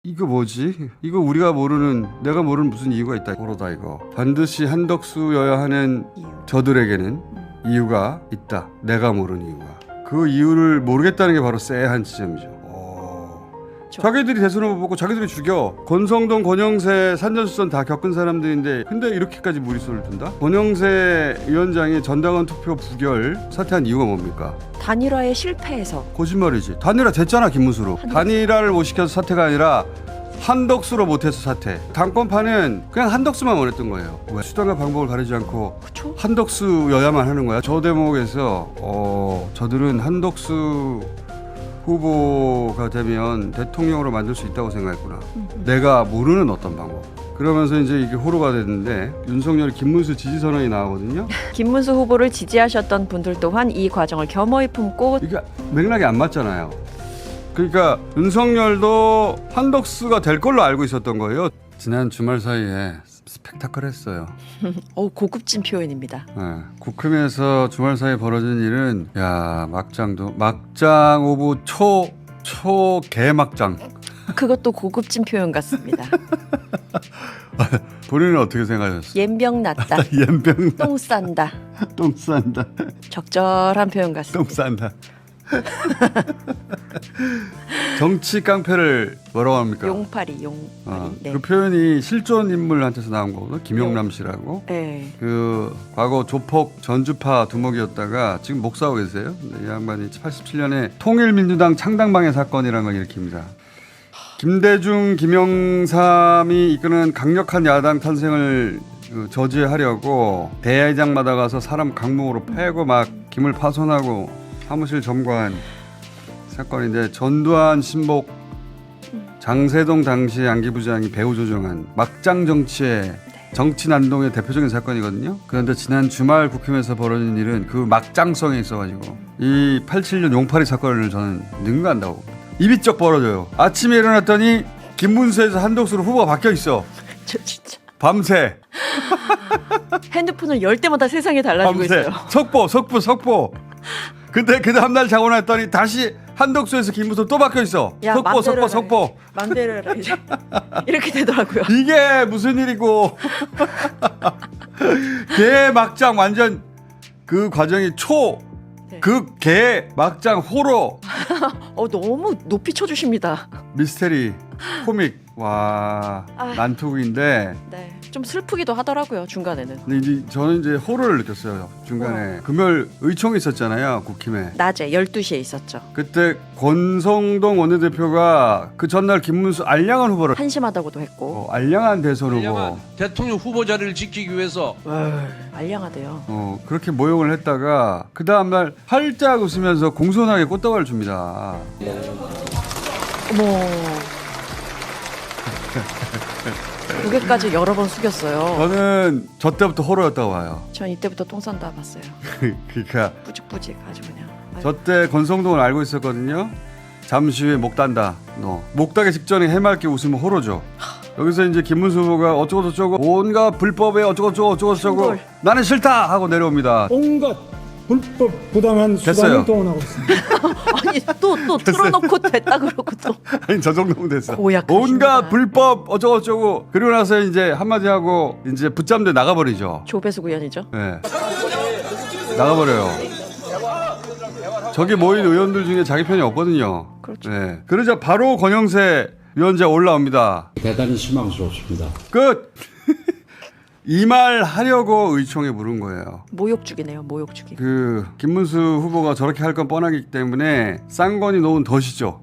이거 뭐지? 이거 우리가 모르는 내가 모르는 무슨 이유가 있다. 호로다 이거. 반드시 한덕수여야 하는 이유. 저들에게는 이유가 있다. 내가 모르는 이유가. 그 이유를 모르겠다는 게 바로 쎄한 지점이죠. 자기들이 대선 후보 보고 자기들이 죽여. 권성동, 권영세, 산전수전 다 겪은 사람들인데 근데 이렇게까지 무리수를 둔다? 권영세 위원장이 전당원 투표 부결 사퇴한 이유가 뭡니까? 단일화에 실패해서. 거짓말이지. 단일화 됐잖아 김문수로. 단일화를 못 시켜서 사퇴가 아니라 한덕수로 못해서 사퇴. 당권파는 그냥 한덕수만 원했던 거예요. 왜? 수단과 방법을 가리지 않고 그쵸? 한덕수여야만 하는 거야. 저 대목에서 저들은 한덕수 후보가 되면 대통령으로 만들 수 있다고 생각했구나. 내가 모르는 어떤 방법. 그러면서 이제 이게 호로가 됐는데 윤석열이 김문수 지지 선언이 나오거든요. 김문수 후보를 지지하셨던 분들 또한 이 과정을 겸허히 품고 이게 맥락이 안 맞잖아요. 그러니까 윤석열도 한덕수가 될 걸로 알고 있었던 거예요. 지난 주말 사이에 스펙타클했어요. 고급진 표현입니다. 네. 국힘에서 주말 사이에 벌어진 일은 막장 오브 초 개막장. 그것도 고급진 표현 같습니다. 본인은 어떻게 생각하셨어요? 옌병 났다. 연병 똥 싼다. 똥 싼다. 적절한 표현 같습니다. 똥 싼다. 정치 깡패를 뭐라고 합니까? 용팔이. 네. 그 표현이 실존 인물한테서 나온 거거든요. 김용남 씨라고. 네. 그 과거 조폭 전주파 두목이었다가 지금 목사하고 계세요. 이 양반이 87년에 통일민주당 창당방해 사건이라는 걸 일으킵니다. 김대중, 김영삼이 이끄는 강력한 야당 탄생을 저지하려고 대회장마다 가서 사람 강목으로 패고 막 김을 파손하고 사무실 점거한 사건인데 전두환 신복 장세동 당시 안기부장이 배후 조종한 막장 정치의 정치 난동의 대표적인 사건이거든요. 그런데 지난 주말 국힘에서 벌어진 일은 그 막장성에 있어가지고 이 87년 용팔이 사건을 저는 능가한다고 봅니다. 입이 쩍 벌어져요. 아침에 일어났더니 김문수에서 한덕수로 후보가 바뀌어 있어. 저 진짜 밤새. 핸드폰을 열 때마다 세상이 달라지고 밤새. 있어요. 속보. 근데 그 다음날 자고 났더니 다시 한덕수에서 김문수 또 바뀌어 있어. 야, 속보. 맘대로 해라 이제. 이렇게 되더라고요. 이게 무슨 일이고. 개 막장 완전 그 과정이 네. 개 막장 호러. 너무 높이 쳐주십니다. 미스테리 코믹. 와 난투극인데 네. 좀 슬프기도 하더라고요 중간에는. 근데 이제 저는 이제 호러를 느꼈어요. 중간에 금요일 의총이 있었잖아요. 국힘에. 낮에 12시에 있었죠. 그때 권성동 원내대표가 그 전날 김문수 알량한 후보를 한심하다고도 했고. 알량한 대선 후보 대통령 후보 자리를 지키기 위해서 알량하대요. 그렇게 모욕을 했다가 그 다음날 활짝 웃으면서 공손하게 꽃다발을 줍니다. 어머. 고개까지 여러 번 숙였어요. 저는 저 때부터 호러였다고 봐요. 전 이때부터 똥 싼다 봤어요. 그러니까 뿌직뿌직 아주 그냥. 저 때 권성동을 알고 있었거든요. 잠시 후에 목 단다. 너 목 따기 직전에 해맑게 웃으면 호러죠. 여기서 이제 김문수 후보가 어쩌고저쩌고 온갖 불법에 어쩌고저쩌고 충돌. 나는 싫다 하고 내려옵니다. 온갖 불법 부당한 수단을 동원하고 있습니다. 아니 또 틀어놓고 됐다 그러고 또. 아니 저 정도면 됐어. 고약하십니다. 온갖 불법 어쩌고저쩌고 그리고 나서 이제 한마디 하고 이제 붙잡는데 나가버리죠. 조배수 구현이죠. 네. 나가버려요. 저기 모인 의원들 중에 자기 편이 없거든요. 그렇죠. 네. 그러자 바로 권영세 위원장 올라옵니다. 대단히 실망스럽습니다. 끝. 이 말 하려고 의총에 부른 거예요. 모욕죽이네요. 모욕죽이. 그 김문수 후보가 저렇게 할 건 뻔하기 때문에 쌍권이 놓은 덫이죠.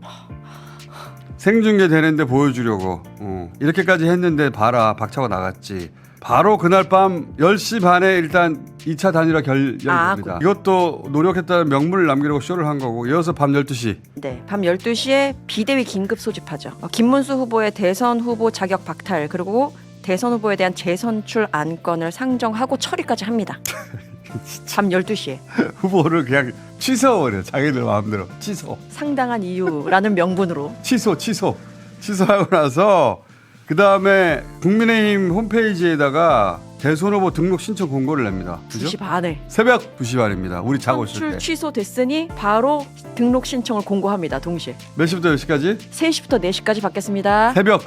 생중계 되는데 보여주려고 이렇게까지 했는데 봐라 박차고 나갔지. 바로 그날 밤 10시 반에 일단 2차 단일화 결렬됩니다. 이것도 노력했다는 명분을 남기려고 쇼를 한 거고 이어서 밤 12시. 네, 밤 12시에 비대위 긴급 소집하죠. 김문수 후보의 대선 후보 자격 박탈 그리고 대선 후보에 대한 재선출 안건을 상정하고 처리까지 합니다. 밤 12시에. 후보를 그냥 취소해버려. 자기들 마음대로. 취소. 상당한 이유라는 명분으로. 취소하고 나서 그 다음에 국민의힘 홈페이지에다가 대선 후보 등록 신청 공고를 냅니다. 그죠? 2시 반에 새벽 2시 반입니다. 우리 자고 있을 선출 때. 취소됐으니 바로 등록 신청을 공고합니다. 동시에 몇 시부터 몇 시까지? 3시부터 4시까지 받겠습니다. 새벽.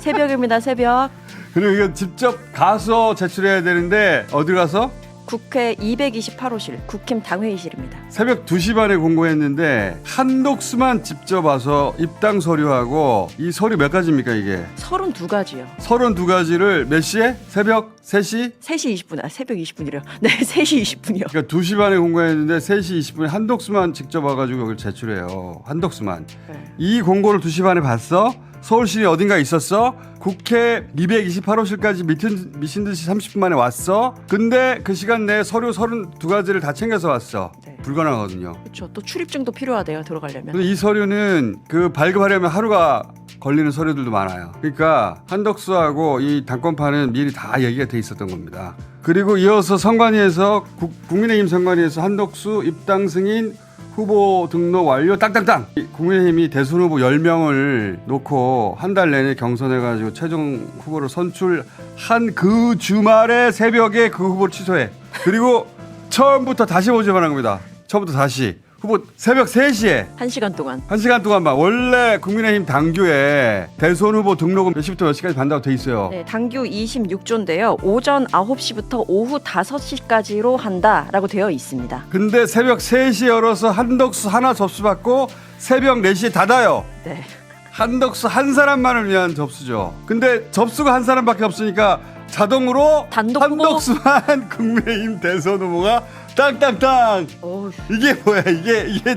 새벽입니다. 새벽. 그리고 이거 직접 가서 제출해야 되는데 어디 가서? 국회 228호실 국힘 당회의실입니다. 새벽 2시 반에 공고했는데 한독수만 직접 와서 입당 서류하고 이 서류 몇 가지입니까 이게? 32가지요. 32가지를 몇 시에? 새벽 3시? 3시 20분, 새벽 20분이래요. 네, 3시 20분이요. 그러니까 2시 반에 공고했는데 3시 20분에 한독수만 직접 와가지고 여기를 제출해요. 한독수만. 네. 이 공고를 2시 반에 봤어? 서울시에 어딘가 있었어? 국회 228호실까지 미친 듯이 30분 만에 왔어? 근데 그 시간 내에 서류 32가지를 다 챙겨서 왔어. 네. 불가능하거든요. 그렇죠. 또 출입증도 필요하대요. 들어가려면. 근데 이 서류는 그 발급하려면 하루가 걸리는 서류들도 많아요. 그러니까 한덕수하고 이 당권파는 미리 다 얘기가 돼 있었던 겁니다. 그리고 이어서 선관위에서 국민의힘 선관위에서 한덕수 입당 승인 후보 등록 완료 땅땅땅. 국민의힘이 대선 후보 10명을 놓고 한 달 내내 경선해가지고 최종 후보를 선출한 그 주말에 새벽에 그 후보를 취소해. 그리고 처음부터 다시 모집하는 겁니다. 처음부터 다시. 후보 새벽 3시에 1시간 동안. 1시간 동안만. 원래 국민의힘 당규에 대선 후보 등록은 몇 시부터 몇 시까지 반다고 돼 있어요. 네, 당규 26조인데요. 오전 9시부터 오후 5시까지로 한다라고 되어 있습니다. 근데 새벽 3시에 열어서 한덕수 하나 접수받고 새벽 4시에 닫아요. 네. 한덕수 한 사람만을 위한 접수죠. 근데 접수가 한 사람밖에 없으니까 자동으로 단독 후보? 한덕수만 국민의힘 대선 후보가 땅땅땅. 어우, 이게 뭐야? 이게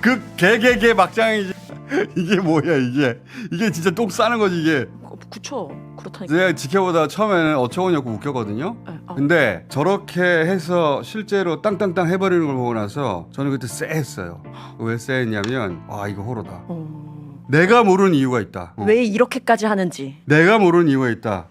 그 개개개 막장이지. 이게 뭐야 이게 진짜 똥 싸는 거지 이게. 그쵸. 그렇다니까. 제가 지켜보다 처음에는 어처구니없고 웃겼거든요. 네, 근데 저렇게 해서 실제로 땅땅땅 해버리는 걸 보고 나서 저는 그때 쎄했어요. 왜 쎄했냐면 이거 호러다. 내가 모르는 이유가 있다. 왜 이렇게까지 하는지. 내가 모르는 이유가 있다.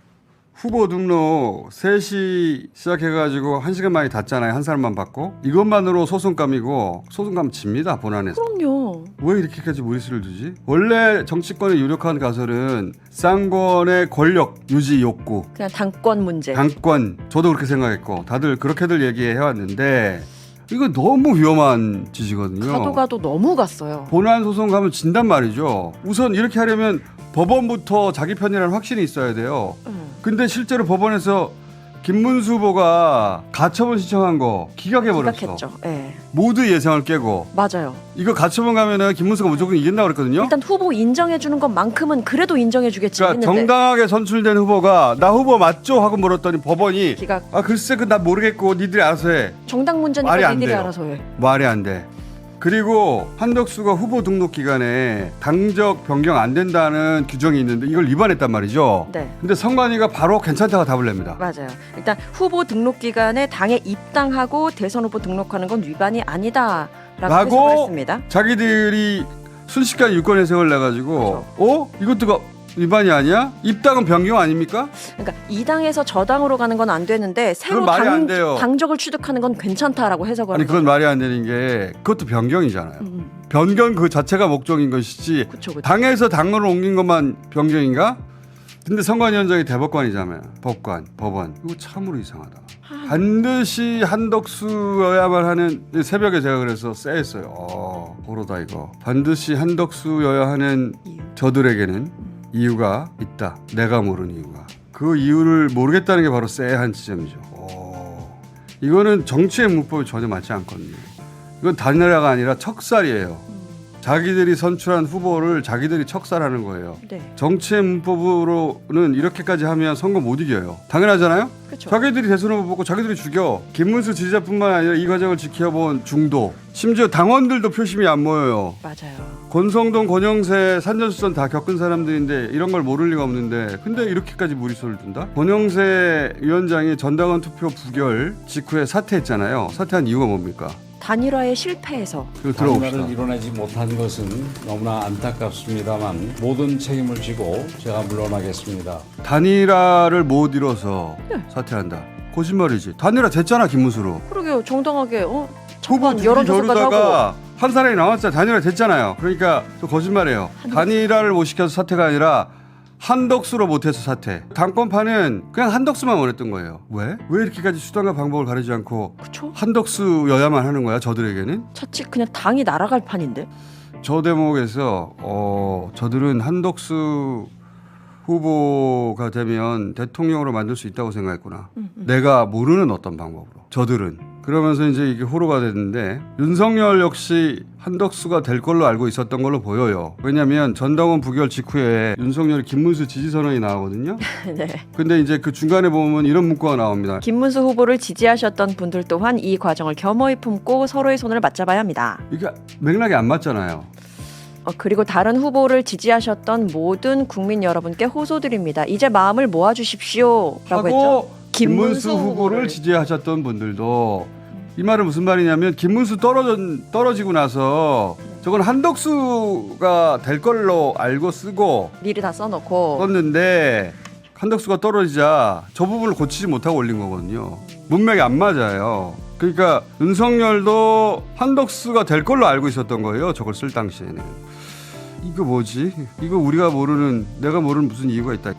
후보 등록 3시 시작해가지고 1시간 만에 닫잖아요. 한 사람만 받고. 이것만으로 소송감이고 소송감 집니다. 본안에서. 그럼요. 왜 이렇게까지 무리수를 두지? 원래 정치권의 유력한 가설은 쌍권의 권력 유지 욕구, 그냥 당권 문제. 당권. 저도 그렇게 생각했고 다들 그렇게들 얘기해왔는데 이거 너무 위험한 짓이거든요. 가도 가도 너무 갔어요. 본안 소송 가면 진단 말이죠. 우선 이렇게 하려면 법원부터 자기 편이라는 확신이 있어야 돼요. 근데 실제로 법원에서 김문수 후보가 가처분 신청한 거 기각해버렸어. 기각했죠. 네. 모두 예상을 깨고. 맞아요. 이거 가처분 가면은 김문수가 무조건 이긴다고 그랬거든요. 일단 후보 인정해주는 것만큼은 그래도 인정해주겠지 그러니까 했는데 정당하게 선출된 후보가 나 후보 맞죠? 하고 물었더니 법원이 기각. 글쎄 나 모르겠고 니들이 알아서 해. 정당 문제니까 말이 안 니들이 돼요. 알아서 해. 말이 안 돼. 그리고 한덕수가 후보 등록 기간에 당적 변경 안 된다는 규정이 있는데 이걸 위반했단 말이죠. 네. 근데 선관위가 바로 괜찮다고 답을 냅니다. 맞아요. 일단 후보 등록 기간에 당에 입당하고 대선 후보 등록하는 건 위반이 아니다라고 해석을 했습니다. 자기들이 순식간에 유권 해석을 내가지고 이것도 위반이 아니야? 입당은 변경 아닙니까? 그러니까 이 당에서 저 당으로 가는 건 안 되는데 새로 그건 말이 안 돼요. 당적을 취득하는 건 괜찮다라고 해석을 아니 하는 그건 말이 안 되는 게 그것도 변경이잖아요. 거죠. 변경 그 자체가 목적인 것이지 그쵸. 당에서 당으로 옮긴 것만 변경인가? 근데 선관위원장이 대법관이잖아요. 법원. 이거 참으로 이상하다. 반드시 한덕수여야만 하는 새벽에 제가 그래서 쎄했어요. 호러다 이거. 반드시 한덕수여야 하는 이유. 저들에게는 이유가 있다. 내가 모르는 이유가. 그 이유를 모르겠다는 게 바로 쎄한 지점이죠. 이거는 정치의 문법이 전혀 맞지 않거든요. 이건 단일화가 아니라 척살이에요. 자기들이 선출한 후보를 자기들이 척살하는 거예요. 네. 정치의 문법으로는 이렇게까지 하면 선거 못 이겨요. 당연하잖아요. 그렇죠. 자기들이 대선 후보 뽑고 자기들이 죽여. 김문수 지지자뿐만 아니라 이 과정을 지켜본 중도, 심지어 당원들도 표심이 안 모여요. 맞아요. 권성동, 권영세, 산전수전 다 겪은 사람들인데 이런 걸 모를 리가 없는데 근데 이렇게까지 무리수를 둔다? 권영세 위원장이 전당원 투표 부결 직후에 사퇴했잖아요. 사퇴한 이유가 뭡니까? 단일화에 실패해서. 들어봅시다. 단일화를 이뤄내지 못한 것은 너무나 안타깝습니다만 모든 책임을 지고 제가 물러나겠습니다. 단일화를 못 이뤄서 사퇴한다. 거짓말이지. 단일화 됐잖아 김문수로. 그러게요. 정당하게 후보 잠깐 둘이 여론조사까지 하고. 겨루다가 한 사람이 나왔잖아. 단일화 됐잖아요. 그러니까 또 거짓말이에요. 단일화를 못 시켜서 사퇴가 아니라 한덕수로 못해서 사퇴. 당권파는 그냥 한덕수만 원했던 거예요. 왜? 왜 이렇게까지 수단과 방법을 가리지 않고 그쵸? 한덕수여야만 하는 거야 저들에게는? 차치 그냥 당이 날아갈 판인데. 저 대목에서 저들은 한덕수 후보가 되면 대통령으로 만들 수 있다고 생각했구나. 내가 모르는 어떤 방법으로. 저들은. 그러면서 이제 이게 호로가 됐는데 윤석열 역시 한덕수가 될 걸로 알고 있었던 걸로 보여요. 왜냐하면 전당원 부결 직후에 윤석열이 김문수 지지 선언이 나오거든요. 네. 근데 이제 그 중간에 보면 이런 문구가 나옵니다. 김문수 후보를 지지하셨던 분들 또한 이 과정을 겸허히 품고 서로의 손을 맞잡아야 합니다. 이게 맥락이 안 맞잖아요. 그리고 다른 후보를 지지하셨던 모든 국민 여러분께 호소드립니다. 이제 마음을 모아주십시오. 라고 했죠. 하고 김문수 후보를 지지하셨던 분들도 이 말은 무슨 말이냐면 김문수 떨어지고 나서 저건 한덕수가 될 걸로 알고 쓰고 미리 다 써놓고 썼는데 한덕수가 떨어지자 저 부분을 고치지 못하고 올린 거거든요. 문맥이 안 맞아요. 그러니까 윤석열도 한덕수가 될 걸로 알고 있었던 거예요. 저걸 쓸 당시에는. 이거 뭐지? 이거 우리가 모르는, 내가 모르는 무슨 이유가 있다.